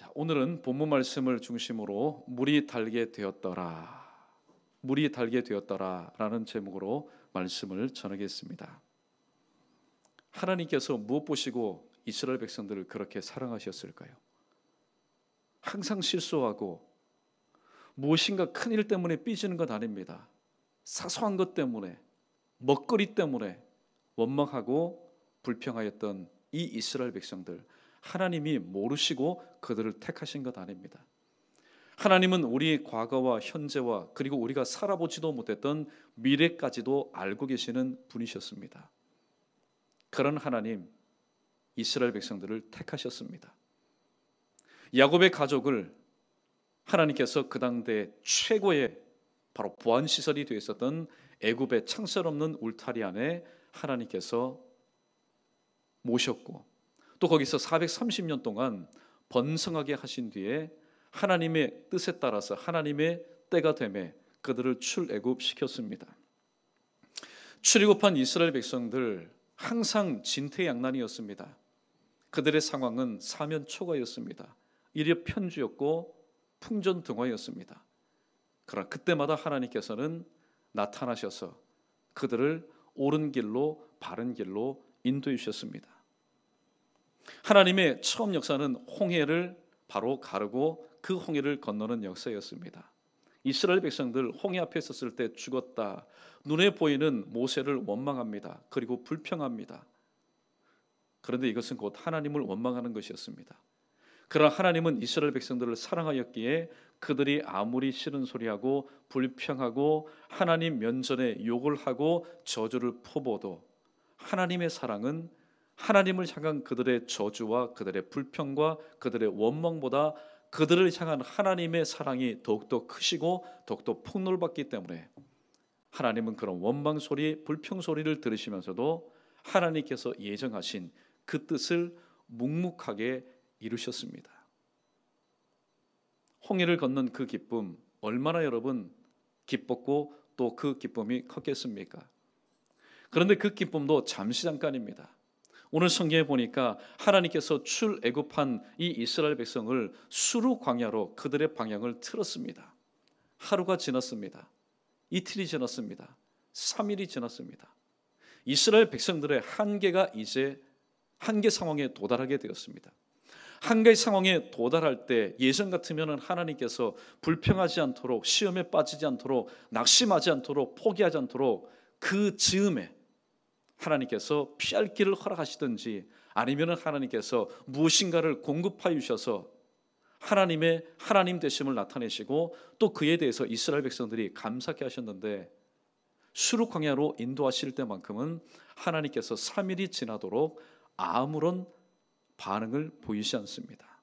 자, 오늘은 본문 말씀을 중심으로 물이 달게 되었더라, 물이 달게 되었더라라는 제목으로 말씀을 전하겠습니다. 하나님께서 무엇 보시고 이스라엘 백성들을 그렇게 사랑하셨을까요? 항상 실수하고 무엇인가 큰일 때문에 삐지는 것 아닙니다. 사소한 것 때문에, 먹거리 때문에 원망하고 불평하였던 이 이스라엘 백성들, 하나님이 모르시고 그들을 택하신 것 아닙니다. 하나님은 우리 과거와 현재와 그리고 우리가 살아보지도 못했던 미래까지도 알고 계시는 분이셨습니다. 그런 하나님, 이스라엘 백성들을 택하셨습니다. 야곱의 가족을 하나님께서 그 당대 최고의 바로 보안시설이 되어 있었던 애굽의 창살 없는 울타리 안에 하나님께서 모셨고, 또 거기서 430년 동안 번성하게 하신 뒤에 하나님의 뜻에 따라서 하나님의 때가 되매 그들을 출애굽시켰습니다. 출애굽한 이스라엘 백성들 항상 진퇴양난이었습니다. 그들의 상황은 사면초가였습니다. 일엽편주였고 풍전등화였습니다. 그러나 그때마다 하나님께서는 나타나셔서 그들을 옳은 길로, 바른 길로 인도해 주셨습니다. 하나님의 처음 역사는 홍해를 바로 가르고 그 홍해를 건너는 역사였습니다. 이스라엘 백성들 홍해 앞에 섰을 때 죽었다, 눈에 보이는 모세를 원망합니다. 그리고 불평합니다. 그런데 이것은 곧 하나님을 원망하는 것이었습니다. 그러나 하나님은 이스라엘 백성들을 사랑하였기에 그들이 아무리 싫은 소리하고 불평하고 하나님 면전에 욕을 하고 저주를 퍼부어도 하나님의 사랑은 하나님을 향한 그들의 저주와 그들의 불평과 그들의 원망보다 그들을 향한 하나님의 사랑이 더욱더 크시고 더욱더 폭넓었기 때문에 하나님은 그런 원망 소리, 불평 소리를 들으시면서도 하나님께서 예정하신 그 뜻을 묵묵하게 이루셨습니다. 홍해를 건넌 그 기쁨, 얼마나 여러분 기뻤고 또 그 기쁨이 컸겠습니까? 그런데 그 기쁨도 잠시 잠깐입니다. 오늘 성경에 보니까 하나님께서 출애굽한 이 이스라엘 백성을 수르 광야로 그들의 방향을 틀었습니다. 하루가 지났습니다. 이틀이 지났습니다. 3일이 지났습니다. 이스라엘 백성들의 한계가 이제 한계 상황에 도달하게 되었습니다. 한계 상황에 도달할 때 예전 같으면 하나님께서 불평하지 않도록, 시험에 빠지지 않도록, 낙심하지 않도록, 포기하지 않도록 그 즈음에 하나님께서 피할 길을 허락하시든지 아니면 하나님께서 무엇인가를 공급하여 주셔서 하나님의 하나님 되심을 나타내시고 또 그에 대해서 이스라엘 백성들이 감사케 하셨는데, 수르 광야로 인도하실 때만큼은 하나님께서 3일이 지나도록 아무런 반응을 보이지 않습니다.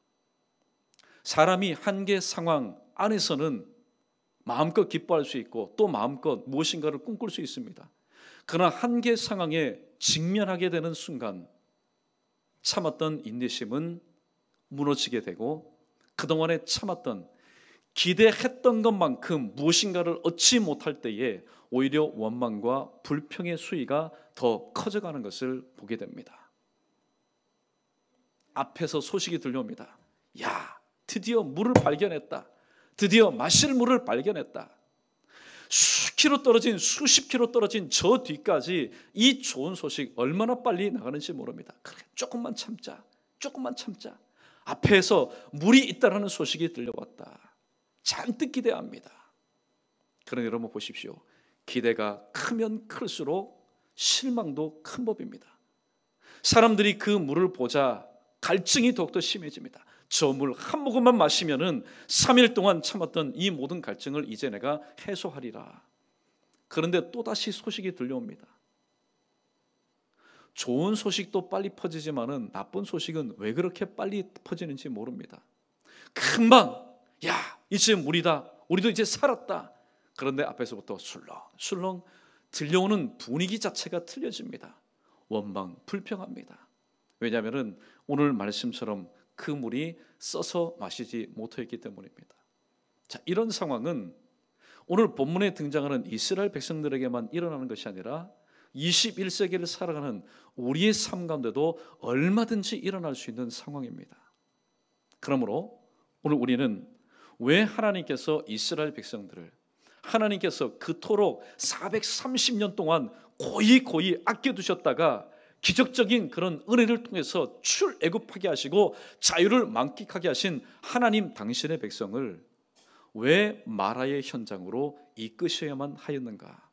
사람이 한계 상황 안에서는 마음껏 기뻐할 수 있고 또 마음껏 무엇인가를 꿈꿀 수 있습니다. 그러나 한계 상황에 직면하게 되는 순간 참았던 인내심은 무너지게 되고 그동안에 참았던, 기대했던 것만큼 무엇인가를 얻지 못할 때에 오히려 원망과 불평의 수위가 더 커져가는 것을 보게 됩니다. 앞에서 소식이 들려옵니다. 야, 드디어 물을 발견했다. 드디어 마실 물을 발견했다. 수십 킬로 떨어진 저 뒤까지 이 좋은 소식 얼마나 빨리 나가는지 모릅니다. 그래, 조금만 참자. 앞에서 물이 있다는 소식이 들려왔다. 잔뜩 기대합니다. 그런데 여러분 보십시오. 기대가 크면 클수록 실망도 큰 법입니다. 사람들이 그 물을 보자 갈증이 더욱더 심해집니다. 저 물 한 모금만 마시면은 3일 동안 참았던 이 모든 갈증을 이제 내가 해소하리라. 그런데 또다시 소식이 들려옵니다. 좋은 소식도 빨리 퍼지지만은 나쁜 소식은 왜 그렇게 빨리 퍼지는지 모릅니다. 금방 야, 이제 물이다. 우리도 이제 살았다. 그런데 앞에서부터 술렁술렁 들려오는 분위기 자체가 틀려집니다. 원망, 불평합니다. 왜냐하면 오늘 말씀처럼 그 물이 써서 마시지 못했기 때문입니다. 자, 이런 상황은 오늘 본문에 등장하는 이스라엘 백성들에게만 일어나는 것이 아니라 21세기를 살아가는 우리의 삶 가운데도 얼마든지 일어날 수 있는 상황입니다. 그러므로 오늘 우리는 왜 하나님께서 이스라엘 백성들을 하나님께서 그토록 430년 동안 고이 아껴두셨다가 기적적인 그런 은혜를 통해서 출애굽하게 하시고 자유를 만끽하게 하신 하나님 당신의 백성을 왜 마라의 현장으로 이끄셔야만 하였는가?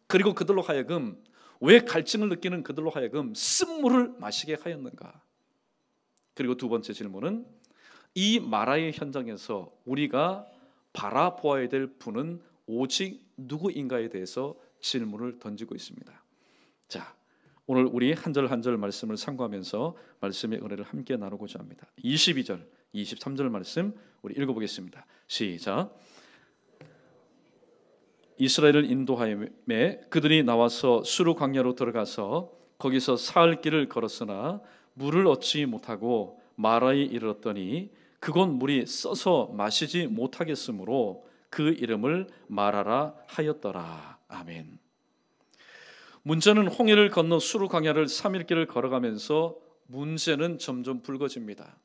그리고 그들로 하여금 왜 갈증을 느끼는 그들로 하여금 쓴물을 마시게 하였는가? 그리고 두 번째 질문은 이 마라의 현장에서 우리가 바라보아야 될 분은 오직 누구인가에 대해서 질문을 던지고 있습니다. 자, 오늘 우리 한 절 한 절 말씀을 참고하면서 말씀의 은혜를 함께 나누고자 합니다. 22절, 23절 말씀 우리 읽어보겠습니다. 시작. 이스라엘을 인도하였매 그들이 나와서 수르 광야로 들어가서 거기서 사흘 길을 걸었으나 물을 얻지 못하고 마라에 이르렀더니 그곳 물이 써서 마시지 못하겠으므로 그 이름을 마라라 하였더라. 아멘. 문제는 홍해를 건너 수르 광야를 3일 길을 걸어가면서 문제는 점점 불거집니다.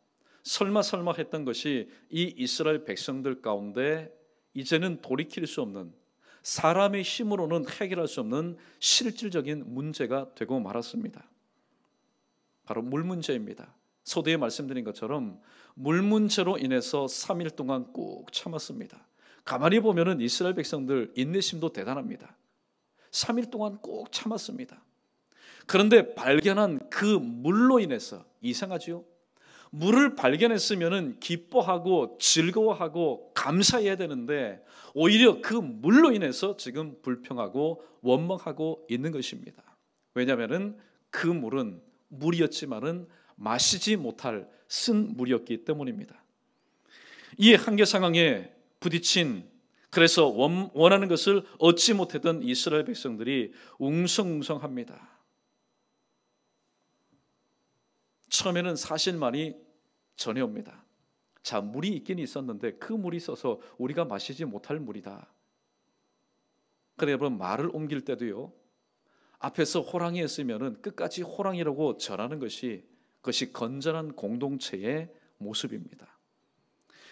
설마 했던 것이 이 이스라엘 백성들 가운데 이제는 돌이킬 수 없는, 사람의 힘으로는 해결할 수 없는 실질적인 문제가 되고 말았습니다. 바로 물 문제입니다. 서두에 말씀드린 것처럼 물 문제로 인해서 3일 동안 꾹 참았습니다. 가만히 보면은 이스라엘 백성들 인내심도 대단합니다. 3일 동안 꼭 참았습니다. 그런데 발견한 그 물로 인해서 이상하지요? 물을 발견했으면은 기뻐하고 즐거워하고 감사해야 되는데 오히려 그 물로 인해서 지금 불평하고 원망하고 있는 것입니다. 왜냐하면은 그 물은 물이었지만은 마시지 못할 쓴 물이었기 때문입니다. 이 한계 상황에 부딪힌, 그래서 원하는 것을 얻지 못했던 이스라엘 백성들이 웅성웅성합니다. 처음에는 사실만이 전해옵니다. 자, 물이 있긴 있었는데 그 물이 있어서 우리가 마시지 못할 물이다. 그래 여러분, 말을 옮길 때도요, 앞에서 호랑이 했으면은 끝까지 호랑이라고 전하는 것이, 그것이 건전한 공동체의 모습입니다.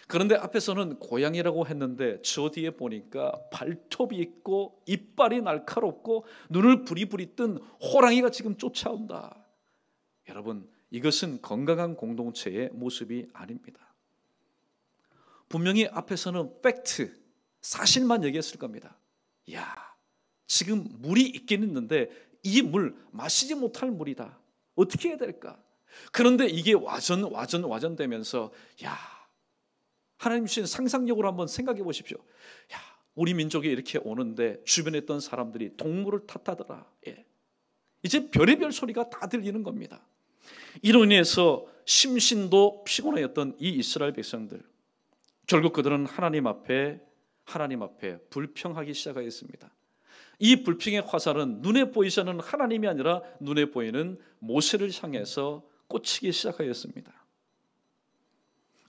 그런데 앞에서는 고양이라고 했는데 저 뒤에 보니까 발톱이 있고 이빨이 날카롭고 눈을 부리부리 뜬 호랑이가 지금 쫓아온다. 여러분, 이것은 건강한 공동체의 모습이 아닙니다. 분명히 앞에서는 팩트, 사실만 얘기했을 겁니다. 야, 지금 물이 있긴 있는데 이 물 마시지 못할 물이다. 어떻게 해야 될까? 그런데 이게 와전 되면서 야, 하나님 주신 상상력으로 한번 생각해 보십시오. 야, 우리 민족이 이렇게 오는데 주변에 있던 사람들이 동물을 탓하더라. 예. 이제 별의별 소리가 다 들리는 겁니다. 이로 인해서 심신도 피곤하였던 이 이스라엘 백성들, 결국 그들은 하나님 앞에 불평하기 시작하였습니다. 이 불평의 화살은 눈에 보이지 않는 하나님이 아니라 눈에 보이는 모세를 향해서 꽂히기 시작하였습니다.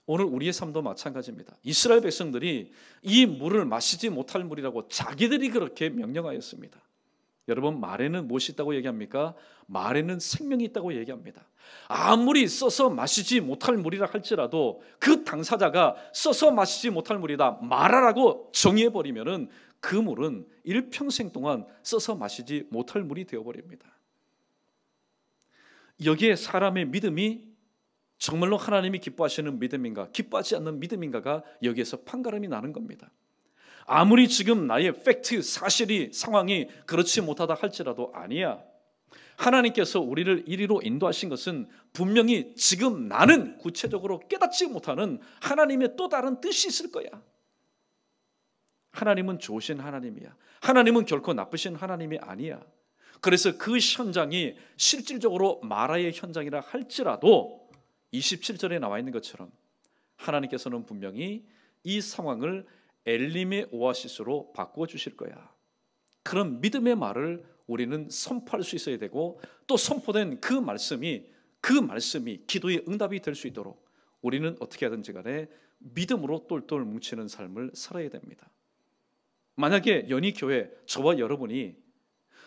오늘 우리의 삶도 마찬가지입니다. 이스라엘 백성들이 이 물을 마시지 못할 물이라고 자기들이 그렇게 명령하였습니다. 여러분, 말에는 무엇이 있다고 얘기합니까? 말에는 생명이 있다고 얘기합니다. 아무리 써서 마시지 못할 물이라 할지라도 그 당사자가 써서 마시지 못할 물이다 말하라고 정의해버리면은 그 물은 일평생 동안 써서 마시지 못할 물이 되어버립니다. 여기에 사람의 믿음이 정말로 하나님이 기뻐하시는 믿음인가, 기뻐하지 않는 믿음인가가 여기에서 판가름이 나는 겁니다. 아무리 지금 나의 팩트, 사실이, 상황이 그렇지 못하다 할지라도 아니야. 하나님께서 우리를 이리로 인도하신 것은 분명히 지금 나는 구체적으로 깨닫지 못하는 하나님의 또 다른 뜻이 있을 거야. 하나님은 좋으신 하나님이야. 하나님은 결코 나쁘신 하나님이 아니야. 그래서 그 현장이 실질적으로 마라의 현장이라 할지라도 27절에 나와 있는 것처럼 하나님께서는 분명히 이 상황을 엘림의 오아시스로 바꿔주실 거야. 그런 믿음의 말을 우리는 선포할 수 있어야 되고, 또 선포된 그 말씀이 기도의 응답이 될 수 있도록 우리는 어떻게 하든지 간에 믿음으로 똘똘 뭉치는 삶을 살아야 됩니다. 만약에 연희교회, 저와 여러분이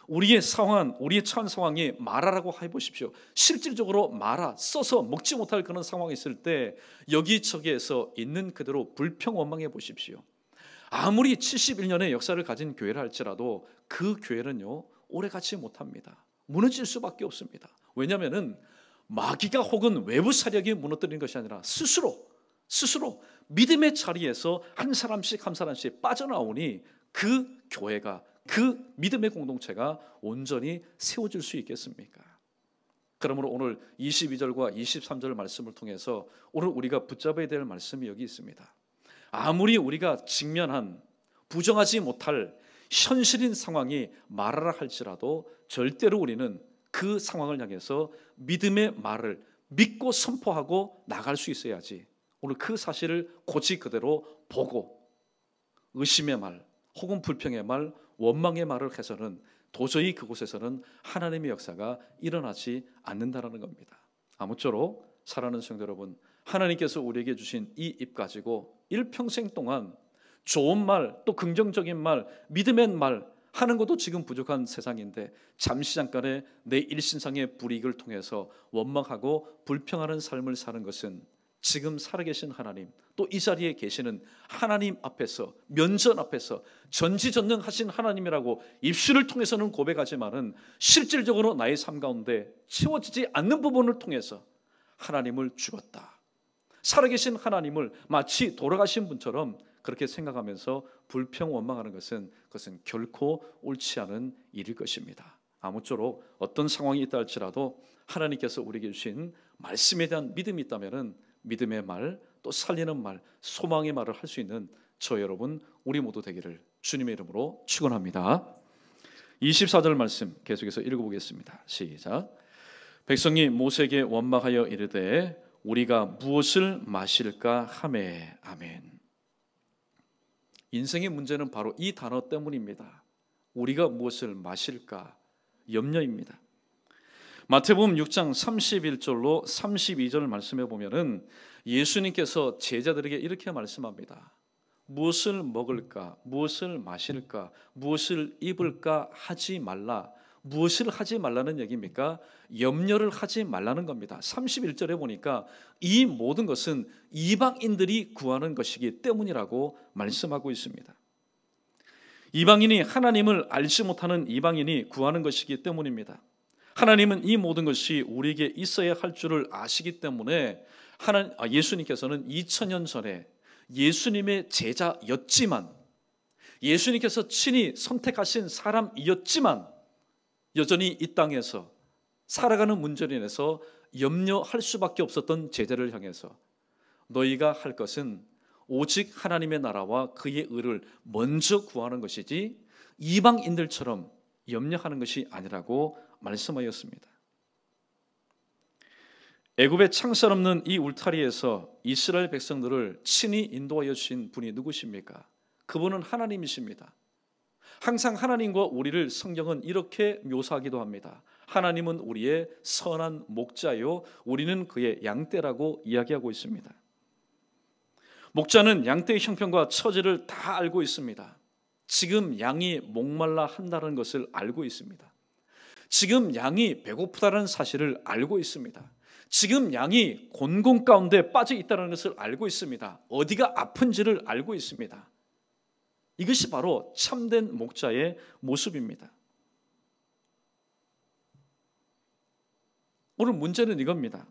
우리의 상황, 우리의 처한 상황이 마라라고 해보십시오. 실질적으로 마라, 써서 먹지 못할 그런 상황이 있을 때 여기저기에서 있는 그대로 불평원망해 보십시오. 아무리 71년의 역사를 가진 교회를 할지라도 그 교회는요 오래 가지 못합니다. 무너질 수밖에 없습니다. 왜냐하면 마귀가 혹은 외부 세력이 무너뜨리는 것이 아니라 스스로 믿음의 자리에서 한 사람씩 빠져나오니 그 교회가, 그 믿음의 공동체가 온전히 세워질 수 있겠습니까? 그러므로 오늘 22절과 23절 말씀을 통해서 오늘 우리가 붙잡아야 될 말씀이 여기 있습니다. 아무리 우리가 직면한 부정하지 못할 현실인 상황이 말하라 할지라도 절대로 우리는 그 상황을 향해서 믿음의 말을 믿고 선포하고 나갈 수 있어야지. 오늘 그 사실을 고지 그대로 보고 의심의 말 혹은 불평의 말, 원망의 말을 해서는 도저히 그곳에서는 하나님의 역사가 일어나지 않는다라는 겁니다. 아무쪼록 사랑하는 성도 여러분, 하나님께서 우리에게 주신 이 입 가지고 일평생 동안 좋은 말, 또 긍정적인 말, 믿음의 말 하는 것도 지금 부족한 세상인데 잠시 잠깐의 내 일신상의 불이익을 통해서 원망하고 불평하는 삶을 사는 것은 지금 살아계신 하나님, 또 이 자리에 계시는 하나님 앞에서, 면전 앞에서 전지전능하신 하나님이라고 입술을 통해서는 고백하지만은 실질적으로 나의 삶 가운데 채워지지 않는 부분을 통해서 하나님을 죽었다, 살아계신 하나님을 마치 돌아가신 분처럼 그렇게 생각하면서 불평 원망하는 것은 그것은 결코 옳지 않은 일일 것입니다. 아무쪼록 어떤 상황이 있다 할지라도 하나님께서 우리에게 주신 말씀에 대한 믿음이 있다면은 믿음의 말, 또 살리는 말, 소망의 말을 할 수 있는 저 여러분 우리 모두 되기를 주님의 이름으로 축원합니다. 24절 말씀 계속해서 읽어보겠습니다. 시작. 백성이 모세에게 원망하여 이르되 우리가 무엇을 마실까 하매. 아멘. 인생의 문제는 바로 이 단어 때문입니다. 우리가 무엇을 마실까 염려입니다. 마태복음 6장 31절로 32절 말씀해 보면은 예수님께서 제자들에게 이렇게 말씀합니다. 무엇을 먹을까, 무엇을 마실까, 무엇을 입을까 하지 말라. 무엇을 하지 말라는 얘기입니까? 염려를 하지 말라는 겁니다. 31절에 보니까 이 모든 것은 이방인들이 구하는 것이기 때문이라고 말씀하고 있습니다. 이방인이 하나님을 알지 못하는 이방인이 구하는 것이기 때문입니다. 하나님은 이 모든 것이 우리에게 있어야 할 줄을 아시기 때문에 예수님께서는 2000년 전에 예수님의 제자였지만, 예수님께서 친히 선택하신 사람이었지만 여전히 이 땅에서 살아가는 문제로 인해서 염려할 수밖에 없었던 제자를 향해서 너희가 할 것은 오직 하나님의 나라와 그의 의를 먼저 구하는 것이지 이방인들처럼 염려하는 것이 아니라고 말씀하였습니다. 애굽의 창살 없는 이 울타리에서 이스라엘 백성들을 친히 인도하여 주신 분이 누구십니까? 그분은 하나님이십니다. 항상 하나님과 우리를 성경은 이렇게 묘사하기도 합니다. 하나님은 우리의 선한 목자요 우리는 그의 양떼라고 이야기하고 있습니다. 목자는 양떼의 형편과 처지를 다 알고 있습니다. 지금 양이 목말라 한다는 것을 알고 있습니다. 지금 양이 배고프다는 사실을 알고 있습니다. 지금 양이 곤궁 가운데 빠져 있다는 것을 알고 있습니다. 어디가 아픈지를 알고 있습니다. 이것이 바로 참된 목자의 모습입니다. 오늘 문제는 이겁니다.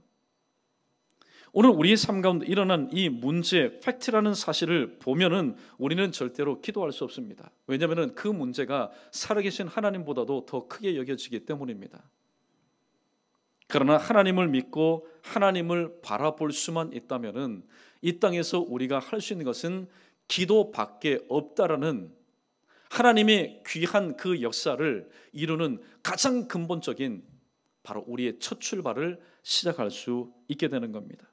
오늘 우리의 삶 가운데 일어난 이 문제, 팩트라는 사실을 보면은 우리는 절대로 기도할 수 없습니다. 왜냐하면 그 문제가 살아계신 하나님보다도 더 크게 여겨지기 때문입니다. 그러나 하나님을 믿고 하나님을 바라볼 수만 있다면은 이 땅에서 우리가 할 수 있는 것은 기도밖에 없다라는 하나님의 귀한 그 역사를 이루는 가장 근본적인 바로 우리의 첫 출발을 시작할 수 있게 되는 겁니다.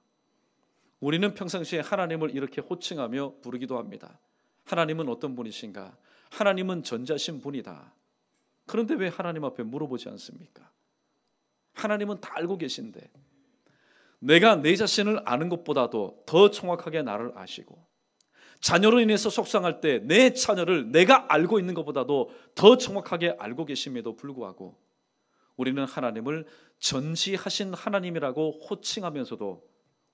우리는 평상시에 하나님을 이렇게 호칭하며 부르기도 합니다. 하나님은 어떤 분이신가? 하나님은 전지하신 분이다. 그런데 왜 하나님 앞에 물어보지 않습니까? 하나님은 다 알고 계신데 내가 내 자신을 아는 것보다도 더 정확하게 나를 아시고 자녀로 인해서 속상할 때 내 자녀를 내가 알고 있는 것보다도 더 정확하게 알고 계심에도 불구하고 우리는 하나님을 전지하신 하나님이라고 호칭하면서도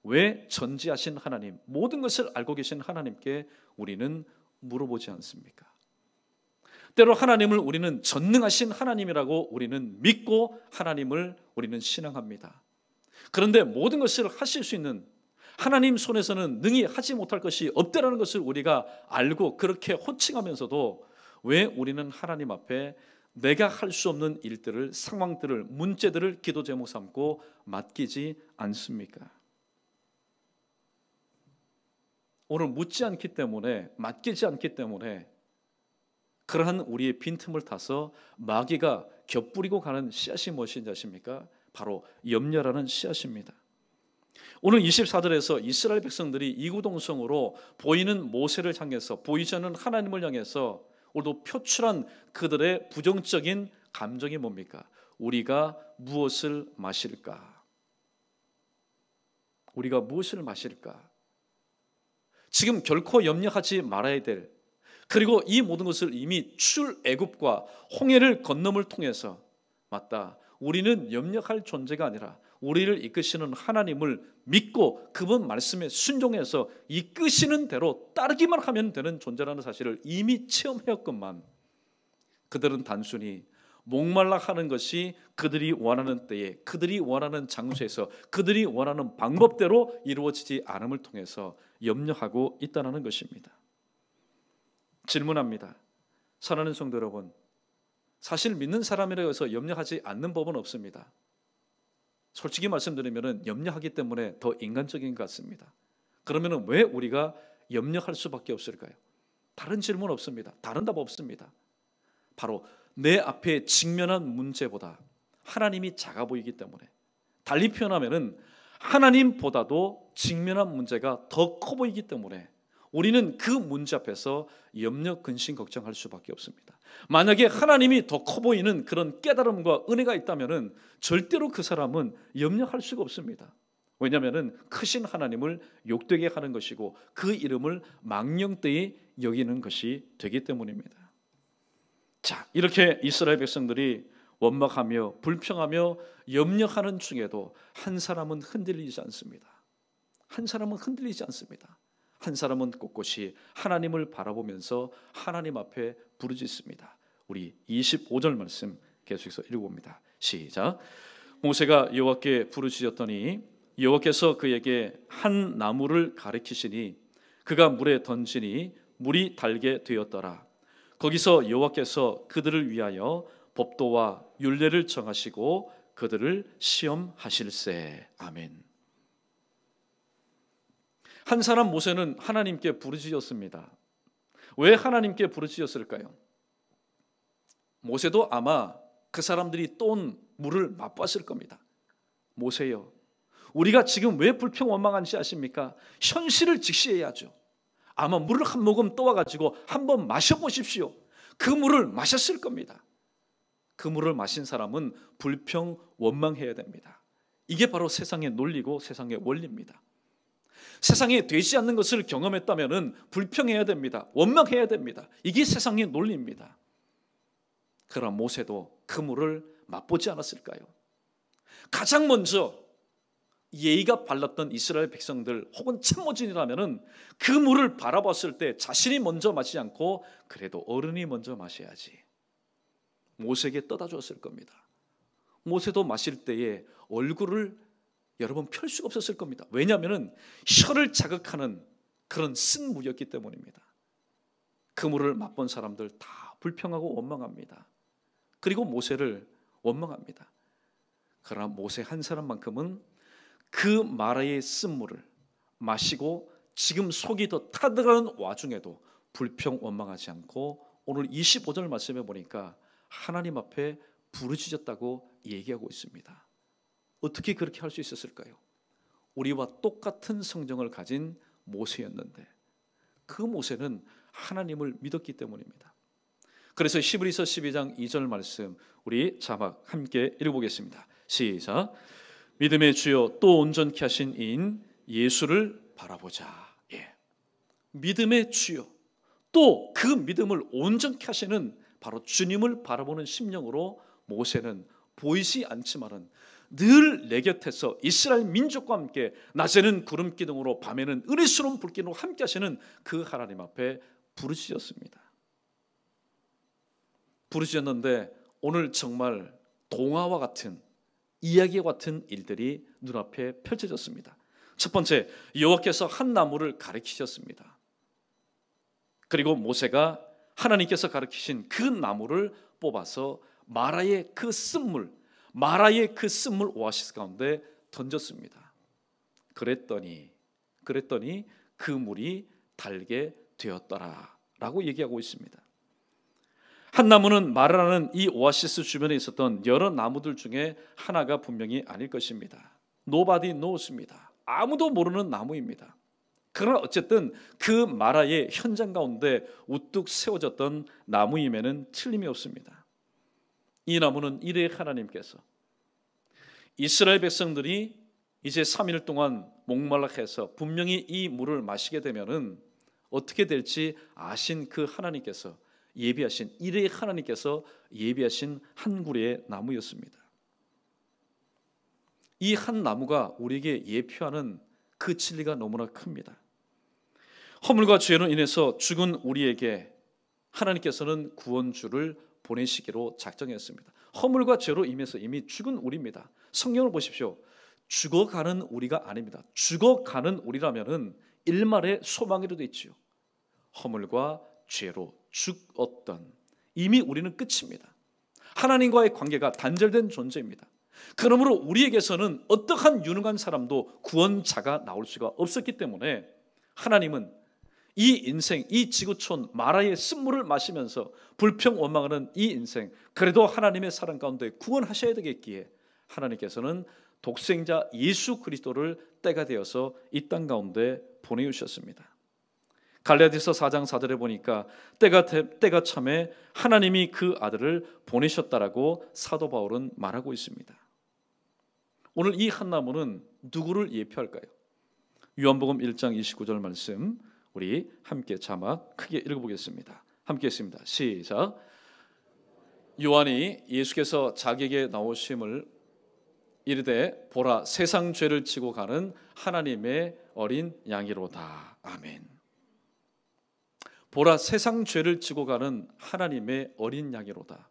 왜 전지하신 하나님, 모든 것을 알고 계신 하나님께 우리는 물어보지 않습니까? 때로 하나님을 우리는 전능하신 하나님이라고 우리는 믿고 하나님을 우리는 신앙합니다. 그런데 모든 것을 하실 수 있는 하나님 손에서는 능히 하지 못할 것이 없다라는 것을 우리가 알고 그렇게 호칭하면서도 왜 우리는 하나님 앞에 내가 할 수 없는 일들을, 상황들을, 문제들을 기도 제목 삼고 맡기지 않습니까? 오늘 묻지 않기 때문에, 맡기지 않기 때문에 그러한 우리의 빈틈을 타서 마귀가 곁부리고 가는 씨앗이 무엇인지 아십니까? 바로 염려라는 씨앗입니다. 오늘 24절에서 이스라엘 백성들이 이구동성으로 보이는 모세를 향해서, 보이지 않는 하나님을 향해서 오늘도 표출한 그들의 부정적인 감정이 뭡니까? 우리가 무엇을 마실까? 우리가 무엇을 마실까? 지금 결코 염려하지 말아야 될, 그리고 이 모든 것을 이미 출애굽과 홍해를 건nom을 통해서, 맞다, 우리는 염려할 존재가 아니라 우리를 이끄시는 하나님을 믿고 그분 말씀에 순종해서 이끄시는 대로 따르기만 하면 되는 존재라는 사실을 이미 체험하였건만 그들은 단순히 목말라 하는 것이 그들이 원하는 때에, 그들이 원하는 장소에서, 그들이 원하는 방법대로 이루어지지 않음을 통해서 염려하고 있다는 것입니다. 질문합니다. 사랑하는 성도 여러분, 사실 믿는 사람이라고 해서 염려하지 않는 법은 없습니다. 솔직히 말씀드리면 염려하기 때문에 더 인간적인 것 같습니다. 그러면 왜 우리가 염려할 수밖에 없을까요? 다른 질문 없습니다. 다른 답 없습니다. 바로 내 앞에 직면한 문제보다 하나님이 작아 보이기 때문에, 달리 표현하면 하나님보다도 직면한 문제가 더 커 보이기 때문에 우리는 그 문제 앞에서 염려, 근심, 걱정할 수밖에 없습니다. 만약에 하나님이 더 커 보이는 그런 깨달음과 은혜가 있다면 절대로 그 사람은 염려할 수가 없습니다. 왜냐하면 크신 하나님을 욕되게 하는 것이고 그 이름을 망령되이 여기는 것이 되기 때문입니다. 자, 이렇게 이스라엘 백성들이 원망하며 불평하며 염려하는 중에도 한 사람은 흔들리지 않습니다. 한 사람은 흔들리지 않습니다. 한 사람은 꼿꼿이 하나님을 바라보면서 하나님 앞에 부르짖습니다. 우리 25절 말씀 계속해서 읽어봅니다. 시작. 모세가 여호와께 부르짖었더니 여호와께서 그에게 한 나무를 가리키시니 그가 물에 던지니 물이 달게 되었더라. 거기서 여호와께서 그들을 위하여 법도와 율례를 정하시고 그들을 시험하실세. 아멘. 한 사람 모세는 하나님께 부르짖었습니다. 왜 하나님께 부르짖었을까요? 모세도 아마 그 사람들이 떠온 물을 맛봤을 겁니다. 모세여, 우리가 지금 왜 불평원망한지 아십니까? 현실을 직시해야죠. 아마 물을 한 모금 떠와가지고 한번 마셔보십시오. 그 물을 마셨을 겁니다. 그 물을 마신 사람은 불평원망해야 됩니다. 이게 바로 세상의 논리고 세상의 원리입니다. 세상에 되지 않는 것을 경험했다면 불평해야 됩니다. 원망해야 됩니다. 이게 세상의 논리입니다. 그러나 모세도 그 물을 맛보지 않았을까요? 가장 먼저 예의가 발랐던 이스라엘 백성들 혹은 참모진이라면 그 물을 바라봤을 때 자신이 먼저 마시지 않고 그래도 어른이 먼저 마셔야지, 모세에게 떠다 주었을 겁니다. 모세도 마실 때에 얼굴을 여러분 펼 수가 없었을 겁니다. 왜냐하면 혀를 자극하는 그런 쓴 물이었기 때문입니다. 그 물을 맛본 사람들 다 불평하고 원망합니다. 그리고 모세를 원망합니다. 그러나 모세 한 사람만큼은 그 마라의 쓴물을 마시고 지금 속이 더 타들어가는 와중에도 불평 원망하지 않고 오늘 25절 말씀해 보니까 하나님 앞에 부르짖었다고 얘기하고 있습니다. 어떻게 그렇게 할 수 있었을까요? 우리와 똑같은 성정을 가진 모세였는데 그 모세는 하나님을 믿었기 때문입니다. 그래서 히브리서 12장 2절 말씀 우리 자막 함께 읽어보겠습니다. 시작. 믿음의 주여 또 온전케 하신 이인 예수를 바라보자. 예. 믿음의 주요, 또 그 믿음을 온전케 하시는 바로 주님을 바라보는 심령으로 모세는 보이지 않지만은 늘 내 곁에서 이스라엘 민족과 함께 낮에는 구름 기둥으로 밤에는 은혜스러운 불기둥으로 함께 하시는 그 하나님 앞에 부르짖었습니다. 부르짖었는데 오늘 정말 동화와 같은, 이야기와 같은 일들이 눈앞에 펼쳐졌습니다. 첫 번째, 여호와께서 한 나무를 가리키셨습니다. 그리고 모세가 하나님께서 가리키신 그 나무를 뽑아서 마라의 그 쓴물 오아시스 가운데 던졌습니다. 그랬더니 그 물이 달게 되었더라라고 얘기하고 있습니다. 한 나무는 마라라는 이 오아시스 주변에 있었던 여러 나무들 중에 하나가 분명히 아닐 것입니다. Nobody knows입니다. 아무도 모르는 나무입니다. 그러나 어쨌든 그 마라의 현장 가운데 우뚝 세워졌던 나무임에는 틀림이 없습니다. 이 나무는 이레 하나님께서 이스라엘 백성들이 이제 3일 동안 목말라해서 분명히 이 물을 마시게 되면은 어떻게 될지 아신 그 하나님께서 예비하신, 이레 하나님께서 예비하신 한 그루의 나무였습니다. 이 한 나무가 우리에게 예표하는 그 진리가 너무나 큽니다. 허물과 죄로 인해서 죽은 우리에게 하나님께서는 구원주를 보내시기로 작정했습니다. 허물과 죄로 인해서 이미 죽은 우리입니다. 성경을 보십시오. 죽어가는 우리가 아닙니다. 죽어가는 우리라면은 일말의 소망이라도 있지요. 허물과 죄로 죽었던, 이미 우리는 끝입니다. 하나님과의 관계가 단절된 존재입니다. 그러므로 우리에게서는 어떠한 유능한 사람도 구원자가 나올 수가 없었기 때문에 하나님은 이 인생, 이 지구촌 마라의 쓴물을 마시면서 불평원망하는 이 인생, 그래도 하나님의 사랑 가운데 구원하셔야 되겠기에 하나님께서는 독생자 예수 그리스도를 때가 되어서 이 땅 가운데 보내주셨습니다. 갈라디아서 4장 4절에 보니까 때가 참에 하나님이 그 아들을 보내셨다라고 사도 바울은 말하고 있습니다. 오늘 이 한 나무는 누구를 예표할까요? 요한복음 1장 29절 말씀 우리 함께 자막 크게 읽어보겠습니다. 함께 했습니다. 시작. 요한이 예수께서 자기에게 나오심을 이르되 보라 세상 죄를 지고 가는 하나님의 어린 양이로다. 아멘. 보라 세상 죄를 지고 가는 하나님의 어린 양이로다.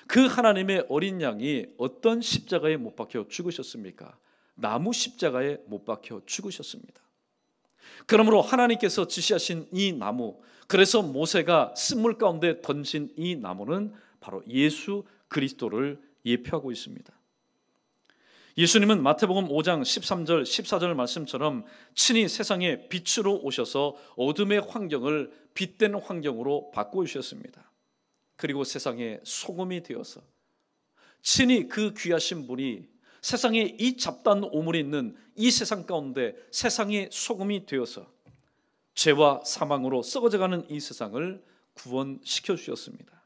그 하나님의 어린 양이 어떤 십자가에 못 박혀 죽으셨습니까? 나무 십자가에 못 박혀 죽으셨습니다. 그러므로 하나님께서 지시하신 이 나무, 그래서 모세가 쓴물 가운데 던진 이 나무는 바로 예수 그리스도를 예표하고 있습니다. 예수님은 마태복음 5장 13절 14절 말씀처럼 친히 세상에 빛으로 오셔서 어둠의 환경을 빛된 환경으로 바꿔주셨습니다. 그리고 세상에 소금이 되어서 친히 그 귀하신 분이 세상에 이 잡다한 오물이 있는 이 세상 가운데 세상의 소금이 되어서 죄와 사망으로 썩어져가는 이 세상을 구원시켜 주셨습니다.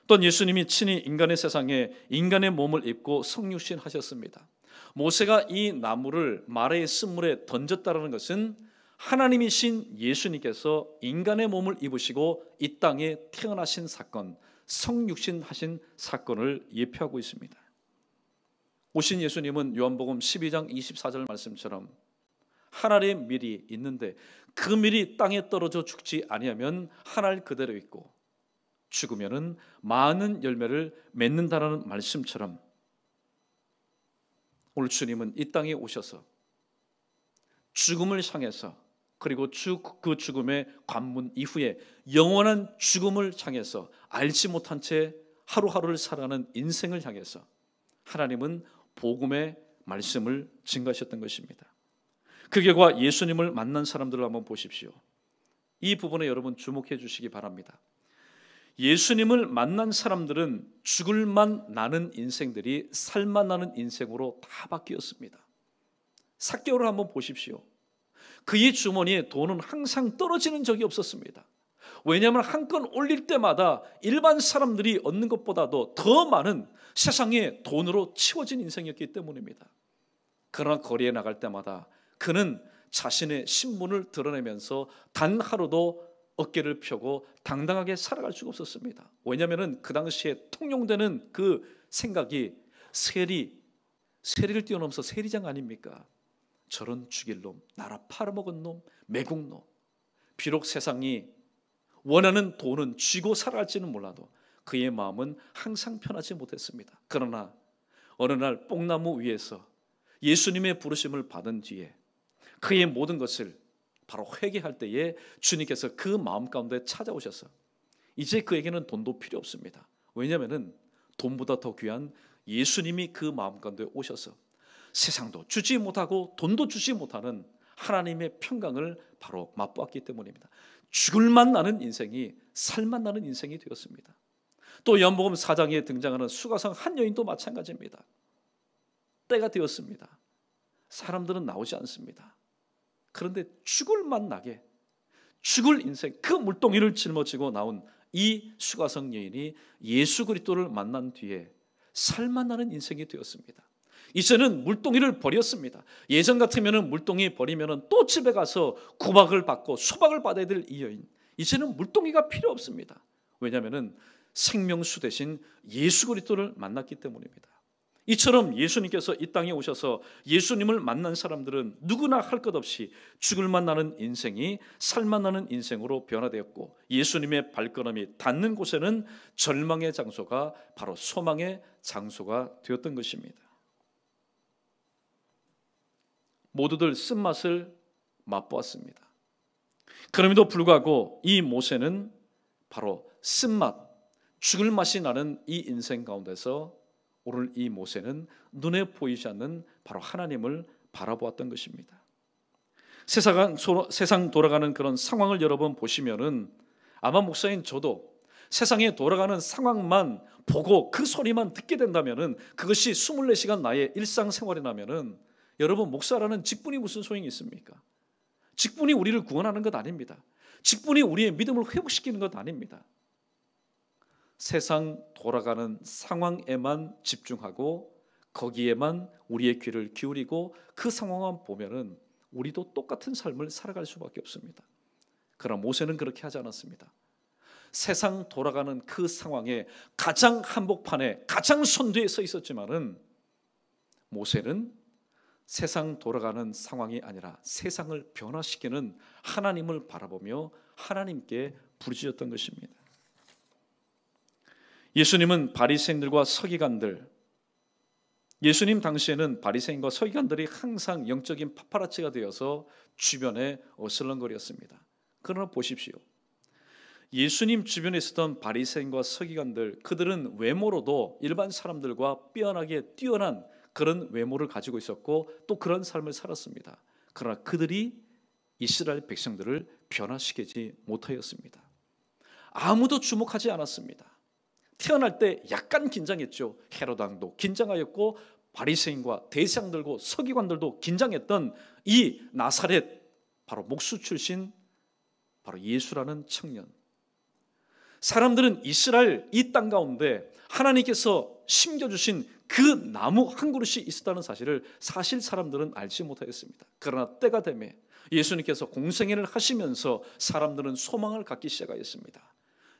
또한 예수님이 친히 인간의 세상에 인간의 몸을 입고 성육신 하셨습니다. 모세가 이 나무를 마라의 쓴물에 던졌다는 것은 하나님이신 예수님께서 인간의 몸을 입으시고 이 땅에 태어나신 사건, 성육신 하신 사건을 예표하고 있습니다. 오신 예수님은 요한복음 12장 24절 말씀처럼 하늘의 밀이 있는데 그 밀이 땅에 떨어져 죽지 아니하면 하늘 그대로 있고 죽으면은 많은 열매를 맺는다라는 말씀처럼 오늘 주님은 이 땅에 오셔서 죽음을 향해서 그리고 그 죽음의 관문 이후에 영원한 죽음을 향해서 알지 못한 채 하루하루를 살아가는 인생을 향해서 하나님은 복음의 말씀을 증거하셨던 것입니다. 그 결과 예수님을 만난 사람들을 한번 보십시오. 이 부분에 여러분 주목해 주시기 바랍니다. 예수님을 만난 사람들은 죽을만 나는 인생들이 살만 나는 인생으로 다 바뀌었습니다. 삭개오를 한번 보십시오. 그의 주머니에 돈은 항상 떨어지는 적이 없었습니다. 왜냐하면 한 건 올릴 때마다 일반 사람들이 얻는 것보다도 더 많은 세상의 돈으로 채워진 인생이었기 때문입니다. 그러나 거리에 나갈 때마다 그는 자신의 신분을 드러내면서 단 하루도 어깨를 펴고 당당하게 살아갈 수가 없었습니다. 왜냐하면 그 당시에 통용되는 그 생각이 세리를 뛰어넘어서 세리장 아닙니까? 저런 죽일 놈, 나라 팔아먹은 놈, 매국노. 비록 세상이 원하는 돈은 쥐고 살아갈지는 몰라도 그의 마음은 항상 편하지 못했습니다. 그러나 어느 날 뽕나무 위에서 예수님의 부르심을 받은 뒤에 그의 모든 것을 바로 회개할 때에 주님께서 그 마음 가운데 찾아오셔서 이제 그에게는 돈도 필요 없습니다. 왜냐하면 돈보다 더 귀한 예수님이 그 마음 가운데 오셔서 세상도 주지 못하고 돈도 주지 못하는 하나님의 평강을 바로 맛보았기 때문입니다. 죽을만 나는 인생이 살만 나는 인생이 되었습니다. 또 요한복음 4장에 등장하는 수가성 한 여인도 마찬가지입니다. 때가 되었습니다. 사람들은 나오지 않습니다. 그런데 죽을만 나게 죽을 인생 그 물동이를 짊어지고 나온 이 수가성 여인이 예수 그리스도를 만난 뒤에 살만 나는 인생이 되었습니다. 이제는 물동이를 버렸습니다. 예전 같으면 물동이 버리면 또 집에 가서 구박을 받고 수박을 받아야 될 이 여인, 이제는 물동이가 필요 없습니다. 왜냐하면 생명수 대신 예수 그리스도를 만났기 때문입니다. 이처럼 예수님께서 이 땅에 오셔서 예수님을 만난 사람들은 누구나 할 것 없이 죽을만 나는 인생이 살만 나는 인생으로 변화되었고, 예수님의 발걸음이 닿는 곳에는 절망의 장소가 바로 소망의 장소가 되었던 것입니다. 모두들 쓴맛을 맛보았습니다. 그럼에도 불구하고 이 모세는 바로 쓴맛, 죽을 맛이 나는 이 인생 가운데서 오늘 이 모세는 눈에 보이지 않는 바로 하나님을 바라보았던 것입니다. 세상 돌아가는 그런 상황을 여러분 보시면은 아마 목사인 저도 세상에 돌아가는 상황만 보고 그 소리만 듣게 된다면은 그것이 24시간 나의 일상생활이라면은 여러분, 목사라는 직분이 무슨 소용이 있습니까? 직분이 우리를 구원하는 것 아닙니다. 직분이 우리의 믿음을 회복시키는 것 아닙니다. 세상 돌아가는 상황에만 집중하고 거기에만 우리의 귀를 기울이고 그 상황만 보면은 우리도 똑같은 삶을 살아갈 수밖에 없습니다. 그러나 모세는 그렇게 하지 않았습니다. 세상 돌아가는 그 상황에 가장 한복판에 가장 선두에 서 있었지만은 모세는 세상 돌아가는 상황이 아니라 세상을 변화시키는 하나님을 바라보며 하나님께 부르짖었던 것입니다. 예수님은 바리새인들과 서기관들, 예수님 당시에는 바리새인과 서기관들이 항상 영적인 파파라치가 되어서 주변에 어슬렁거렸습니다. 그러나 보십시오. 예수님 주변에 있었던 바리새인과 서기관들, 그들은 외모로도 일반 사람들과 삐어나게 뛰어난 그런 외모를 가지고 있었고 또 그런 삶을 살았습니다. 그러나 그들이 이스라엘 백성들을 변화시키지 못하였습니다. 아무도 주목하지 않았습니다. 태어날 때 약간 긴장했죠. 헤롯 왕도 긴장하였고 바리새인과 대제사장들과 서기관들도 긴장했던 이 나사렛, 바로 목수 출신 바로 예수라는 청년. 사람들은 이스라엘 이 땅 가운데 하나님께서 심겨주신 그 나무 한 그릇이 있었다는 사실을 사실 사람들은 알지 못하였습니다. 그러나 때가 되매 예수님께서 공생애를 하시면서 사람들은 소망을 갖기 시작하였습니다.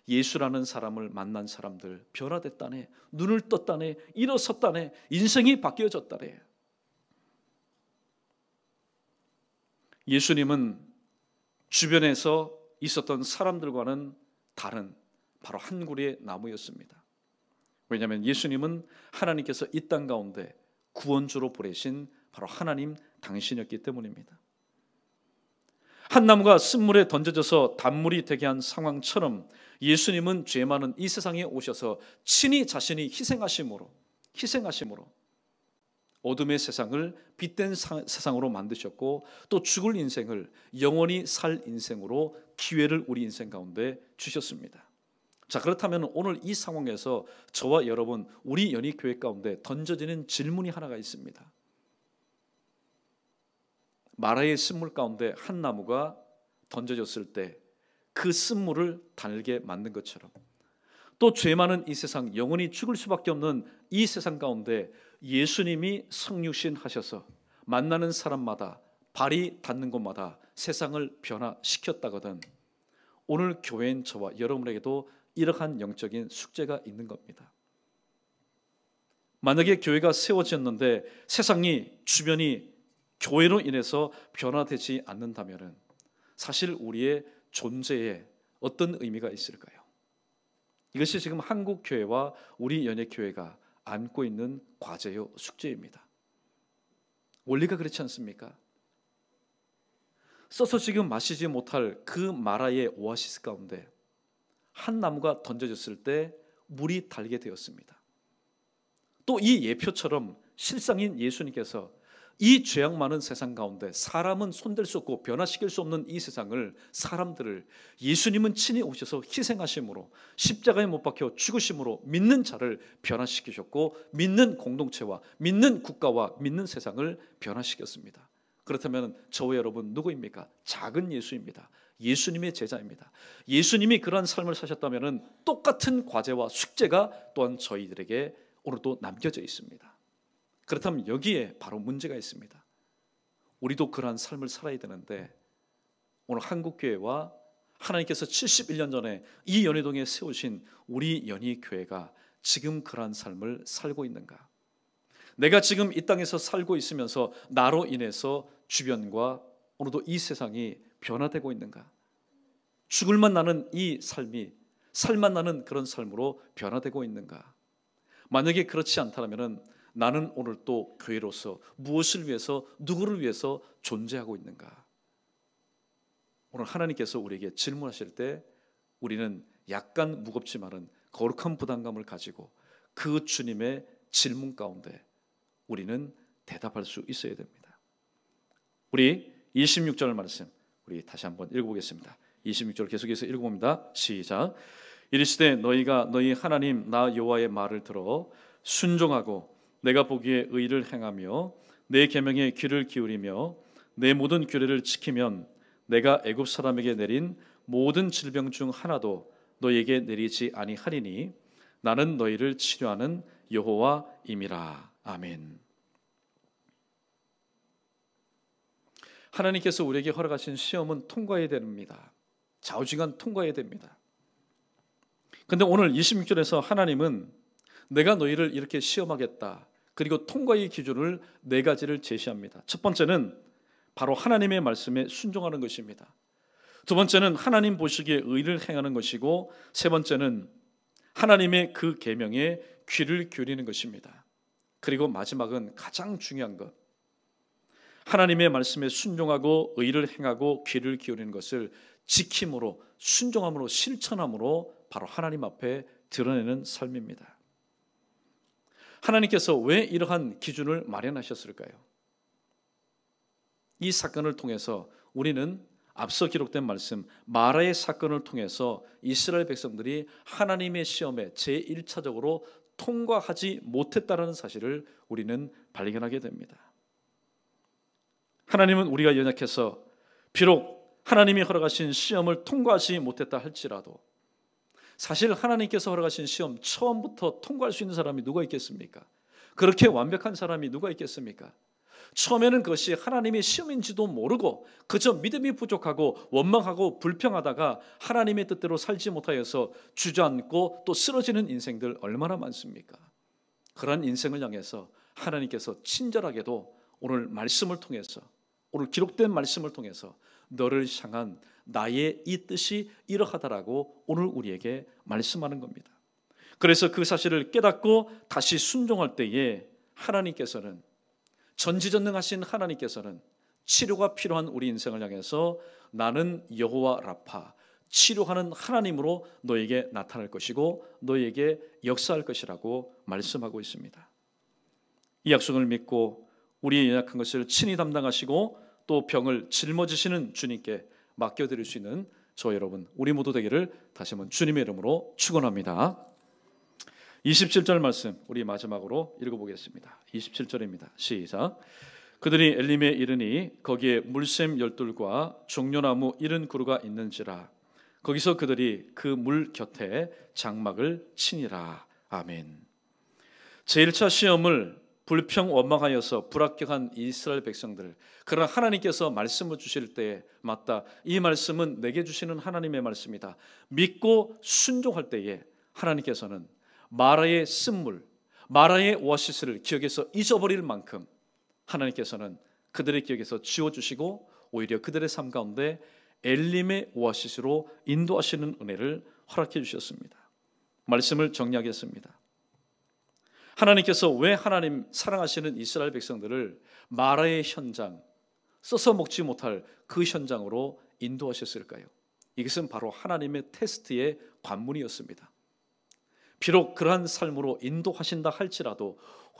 예수라는 사람을 만난 사람들 변화됐다네, 눈을 떴다네, 일어섰다네, 인생이 바뀌어졌다네. 예수님은 주변에서 있었던 사람들과는 다른 바로 한 그루의 나무였습니다. 왜냐하면 예수님은 하나님께서 이 땅 가운데 구원주로 보내신 바로 하나님 당신이었기 때문입니다. 한 나무가 쓴물에 던져져서 단물이 되게 한 상황처럼 예수님은 죄 많은 이 세상에 오셔서 친히 자신이 희생하심으로 어둠의 세상을 빛된 세상으로 만드셨고 또 죽을 인생을 영원히 살 인생으로 기회를 우리 인생 가운데 주셨습니다. 자, 그렇다면 오늘 이 상황에서 저와 여러분, 우리 연희교회 가운데 던져지는 질문이 하나가 있습니다. 마라의 쓴물 가운데 한 나무가 던져졌을 때 그 쓴물을 달게 만든 것처럼 또 죄 많은 이 세상, 영원히 죽을 수밖에 없는 이 세상 가운데 예수님이 성육신 하셔서 만나는 사람마다 발이 닿는 곳마다 세상을 변화시켰다거든 오늘 교회인 저와 여러분에게도 이러한 영적인 숙제가 있는 겁니다. 만약에 교회가 세워졌는데 세상이 주변이 교회로 인해서 변화되지 않는다면 사실 우리의 존재에 어떤 의미가 있을까요? 이것이 지금 한국 교회와 우리 연예교회가 안고 있는 과제요 숙제입니다. 원리가 그렇지 않습니까? 써서 지금 마시지 못할 그 마라의 오아시스 가운데 한 나무가 던져졌을 때 물이 달게 되었습니다. 또 이 예표처럼 실상인 예수님께서 이 죄악 많은 세상 가운데 사람은 손댈 수 없고 변화시킬 수 없는 이 세상을 사람들을 예수님은 친히 오셔서 희생하심으로 십자가에 못 박혀 죽으심으로 믿는 자를 변화시키셨고 믿는 공동체와 믿는 국가와 믿는 세상을 변화시켰습니다. 그렇다면 저와 여러분 누구입니까? 작은 예수입니다. 예수님의 제자입니다. 예수님이 그러한 삶을 사셨다면 똑같은 과제와 숙제가 또한 저희들에게 오늘도 남겨져 있습니다. 그렇다면 여기에 바로 문제가 있습니다. 우리도 그러한 삶을 살아야 되는데 오늘 한국교회와 하나님께서 71년 전에 이 연희동에 세우신 우리 연희교회가 지금 그러한 삶을 살고 있는가? 내가 지금 이 땅에서 살고 있으면서 나로 인해서 주변과 오늘도 이 세상이 변화되고 있는가? 죽을만 나는 이 삶이 살만 나는 그런 삶으로 변화되고 있는가? 만약에 그렇지 않다면 나는 오늘 또 교회로서 무엇을 위해서 누구를 위해서 존재하고 있는가? 오늘 하나님께서 우리에게 질문하실 때 우리는 약간 무겁지만은 거룩한 부담감을 가지고 그 주님의 질문 가운데 우리는 대답할 수 있어야 됩니다. 우리 26절 말씀 우리 다시 한번 읽어보겠습니다. 26절 계속해서 읽어봅니다. 시작. 이르시되 너희가 너희 하나님 나 여호와의 말을 들어 순종하고 내가 보기에 의를 행하며 내 계명에 귀를 기울이며 내 모든 규례를 지키면 내가 애굽 사람에게 내린 모든 질병 중 하나도 너희에게 내리지 아니하리니 나는 너희를 치료하는 여호와임이라. 아멘. 하나님께서 우리에게 허락하신 시험은 통과해야 됩니다. 좌우지간 통과해야 됩니다. 그런데 오늘 26절에서 하나님은 내가 너희를 이렇게 시험하겠다. 그리고 통과의 기준을 4가지를 제시합니다. 첫 번째는 바로 하나님의 말씀에 순종하는 것입니다. 두 번째는 하나님 보시기에 의를 행하는 것이고 세 번째는 하나님의 그 계명에 귀를 기울이는 것입니다. 그리고 마지막은 가장 중요한 것, 하나님의 말씀에 순종하고 의를 행하고 귀를 기울이는 것을 지킴으로 순종함으로 실천함으로 바로 하나님 앞에 드러내는 삶입니다. 하나님께서 왜 이러한 기준을 마련하셨을까요? 이 사건을 통해서 우리는 앞서 기록된 말씀 마라의 사건을 통해서 이스라엘 백성들이 하나님의 시험에 제1차적으로 통과하지 못했다는 사실을 우리는 발견하게 됩니다. 하나님은 우리가 연약해서 비록 하나님이 허락하신 시험을 통과하지 못했다 할지라도 사실 하나님께서 허락하신 시험 처음부터 통과할 수 있는 사람이 누가 있겠습니까? 그렇게 완벽한 사람이 누가 있겠습니까? 처음에는 그것이 하나님의 시험인지도 모르고 그저 믿음이 부족하고 원망하고 불평하다가 하나님의 뜻대로 살지 못하여서 주저앉고 또 쓰러지는 인생들 얼마나 많습니까? 그러한 인생을 향해서 하나님께서 친절하게도 오늘 말씀을 통해서 오늘 기록된 말씀을 통해서 너를 향한 나의 이 뜻이 이러하다라고 오늘 우리에게 말씀하는 겁니다. 그래서 그 사실을 깨닫고 다시 순종할 때에 하나님께서는 전지전능하신 하나님께서는 치료가 필요한 우리 인생을 향해서 나는 여호와 라파 치료하는 하나님으로 너에게 나타날 것이고 너에게 역사할 것이라고 말씀하고 있습니다. 이 약속을 믿고 우리의 연약한 것을 친히 담당하시고 또 병을 짊어지시는 주님께 맡겨드릴 수 있는 저 여러분 우리 모두 되기를 다시 한번 주님의 이름으로 축원합니다. 27절 말씀 우리 마지막으로 읽어보겠습니다. 27절입니다. 시작. 그들이 엘림에 이르니 거기에 물샘 12과 종려나무 70그루가 있는지라 거기서 그들이 그 물 곁에 장막을 치니라. 아멘. 제1차 시험을 불평 원망하여서 불합격한 이스라엘 백성들, 그러나 하나님께서 말씀을 주실 때에 맞다, 이 말씀은 내게 주시는 하나님의 말씀이다, 믿고 순종할 때에 하나님께서는 마라의 쓴물, 마라의 오아시스를 기억에서 잊어버릴 만큼 하나님께서는 그들의 기억에서 지워주시고 오히려 그들의 삶 가운데 엘림의 오아시스로 인도하시는 은혜를 허락해 주셨습니다. 말씀을 정리하겠습니다. 하나님께서 왜 하나님 사랑하시는 이스라엘 백성들을 마라의 현장, 써서 먹지 못할 그 현장으로 인도하셨을까요? 이것은 바로 하나님의 테스트의 관문이었습니다. 비록 그러한 삶으로 인도하신다 할지라도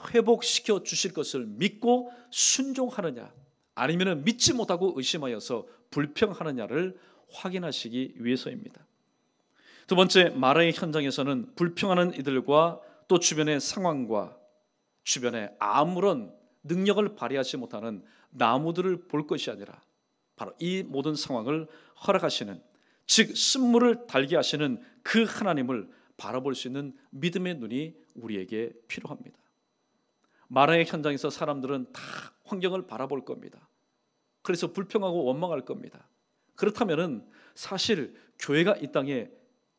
회복시켜 주실 것을 믿고 순종하느냐, 아니면 믿지 못하고 의심하여서 불평하느냐를 확인하시기 위해서입니다. 두 번째, 마라의 현장에서는 불평하는 이들과 또 주변의 상황과 주변에 아무런 능력을 발휘하지 못하는 나무들을 볼 것이 아니라 바로 이 모든 상황을 허락하시는, 즉 쓴물을 달게 하시는 그 하나님을 바라볼 수 있는 믿음의 눈이 우리에게 필요합니다. 마라의 현장에서 사람들은 다 환경을 바라볼 겁니다. 그래서 불평하고 원망할 겁니다. 그렇다면 사실 교회가 이 땅에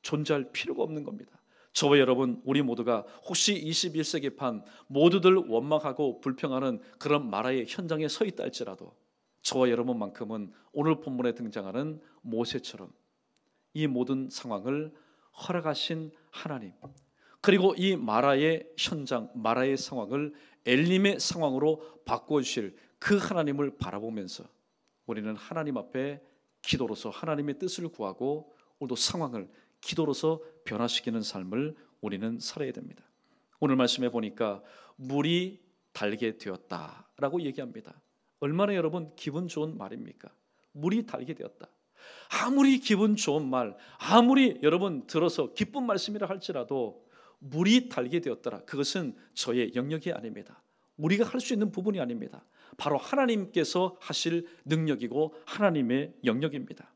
존재할 필요가 없는 겁니다. 저와 여러분, 우리 모두가 혹시 21세기판 모두들 원망하고 불평하는 그런 마라의 현장에 서 있다 할지라도 저와 여러분만큼은 오늘 본문에 등장하는 모세처럼 이 모든 상황을 허락하신 하나님, 그리고 이 마라의 현장, 마라의 상황을 엘림의 상황으로 바꿔주실 그 하나님을 바라보면서 우리는 하나님 앞에 기도로서 하나님의 뜻을 구하고 오늘도 상황을 기도로서 변화시키는 삶을 우리는 살아야 됩니다. 오늘 말씀해 보니까 물이 달게 되었다라고 얘기합니다. 얼마나 여러분 기분 좋은 말입니까? 물이 달게 되었다. 아무리 기분 좋은 말, 아무리 여러분 들어서 기쁜 말씀이라 할지라도 물이 달게 되었더라, 그것은 저의 영역이 아닙니다. 우리가 할 수 있는 부분이 아닙니다. 바로 하나님께서 하실 능력이고 하나님의 영역입니다.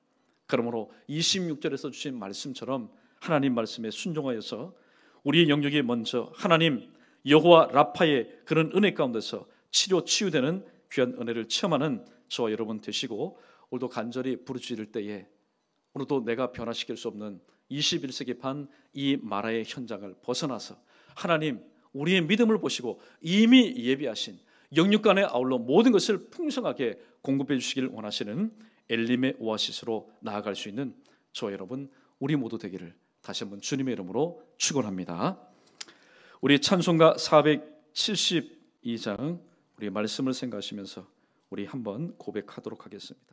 그러므로 26절에서 주신 말씀처럼 하나님 말씀에 순종하여서 우리의 영역이 먼저 하나님 여호와 라파의 그런 은혜 가운데서 치유되는 귀한 은혜를 체험하는 저와 여러분 되시고, 오늘도 간절히 부르짖을 때에 오늘도 내가 변화시킬 수 없는 21세기판 이 마라의 현장을 벗어나서 하나님 우리의 믿음을 보시고 이미 예비하신 영육간에 아울러 모든 것을 풍성하게 공급해 주시길 원하시는 엘림의 오아시스로 나아갈 수 있는 저와 여러분 우리 모두 되기를 다시 한번 주님의 이름으로 축원합니다. 우리 찬송가 472장 우리 말씀을 생각하시면서 우리 한번 고백하도록 하겠습니다.